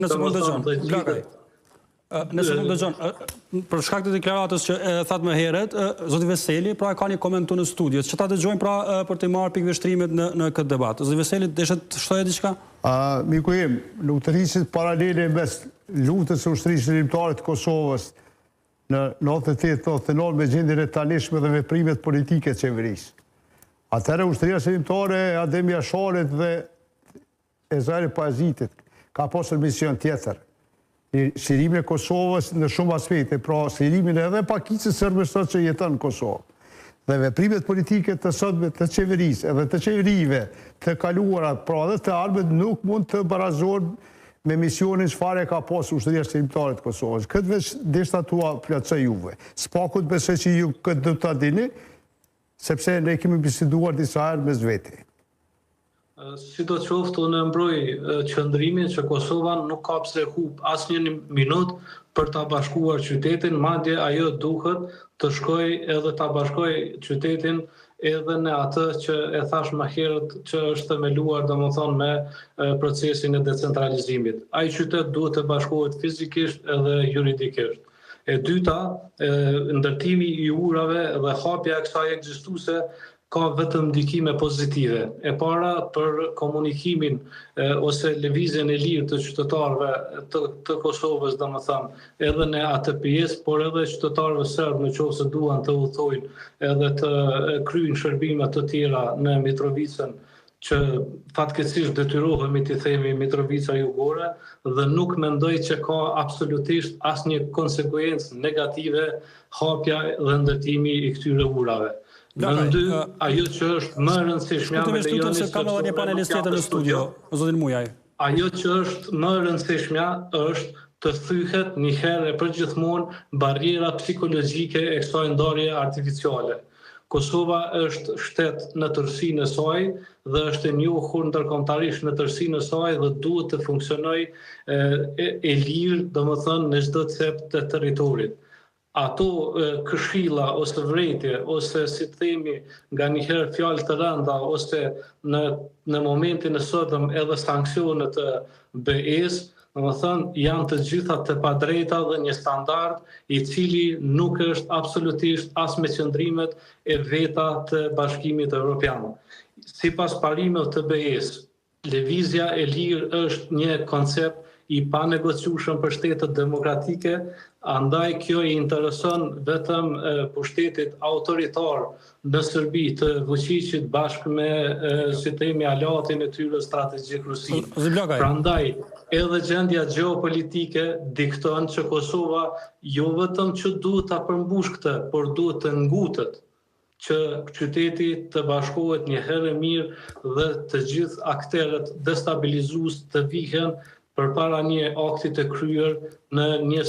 Nëse mund dëgjon, Blakaj. Nëse mund dëgjon, për shkak të deklaratës që e thatë më herët, zoti Veseli pra ka një komentu në studio. Që ta dëgjojmë pra për të marrë pikë veshtrimet në këtë debat. Zoti Veseli deshet të shtojë diçka? Miku im, luftërisit paralele mes luftës së ushtrisë shërbimtare të Kosovës në 98-99 me gjendjen e tanishme dhe veprimet politike të qeverisë. Atëherë ushtria shërbimtare e Adem Jasharit dhe Ezraeli Pazitit ka pasur mision tjetër. Shirimin e Kosovës në shumë aspekte, pra shirimin edhe pakicës sërbë sot që jeton në Kosovë. Dhe veprimet politike të sotme të qeverisë edhe të qeverive të kaluara, pra edhe të ardhmet nuk mund të barazohen me misionin çfarë ka pasur ushtria shërbimtare të Kosovës. Këtë veç deshta tua plotësoj juve. S'pakut besoj që ju këtë do ta dini, sepse ne kemi biseduar disa herë mes vete. Si do qoftë, unë mbroj qëndrimin që Kosova nuk ka pse hub asnjë minutë për ta bashkuar qytetin, madje ajo duhet të shkojë edhe ta bashkojë qytetin edhe në atë që e thash më herët që është themeluar domethënë me procesin e decentralizimit. Ai qytet duhet të bashkohet fizikisht edhe juridikisht. E dyta, ndërtimi i urave dhe hapja e kësaj ekzistuese ka vetëm ndikime pozitive. E para për komunikimin ose lëvizjen e lirë të qytetarëve të Kosovës, domethënë, edhe në atë pjesë, por edhe qytetarëve serbë nëse duan të udhtojnë edhe të kryejnë shërbime të tjera në Mitrovicën, që fatkeqësisht detyrohemi të themi Mitrovica Jugore, dhe nuk mendoj që ka absolutisht asnjë konsekuencë negative hapja dhe ndërtimi i këtyre urave. Në dy, ajo që është më rëndësishme me lejonin ka edhe një panelist tjetër në studio, zotin Mujaj. Ajo që është më rëndësishme është të thyhet një herë e përgjithmonë barriera psikologjike e kësaj ndarje artificiale. Kosova është shtet në tërësinë e saj dhe është e njohur ndërkombëtarisht në tërësinë e saj dhe duhet të funksionojë e lirë, domethënë në çdo cep të territorit. Ato këshilla ose vretje ose si të themi nganjëherë fjalë të rënda ose në momentin e sotëm edhe sanksionet e BE-s, domethënë janë të gjitha të padrejta dhe një standard i cili nuk është absolutisht as me qëndrimet e veta të Bashkimit Evropian. Sipas parimeve të BE-s, lëvizja e lirë është një koncept i panegociueshëm për shtetet demokratike, andaj kjo i intereson vetëm pushtetit autoritar në Serbi të Vučićit bashkë me si themi aleatin e tyre strategjik Rusin. Prandaj edhe gjendja gjeopolitike dikton që Kosova jo vetëm që duhet ta përmbush këtë, por duhet të ngutet që qyteti të bashkohet një herë mirë dhe të gjithë akterët destabilizues të vihen përpara një akti të kryer në një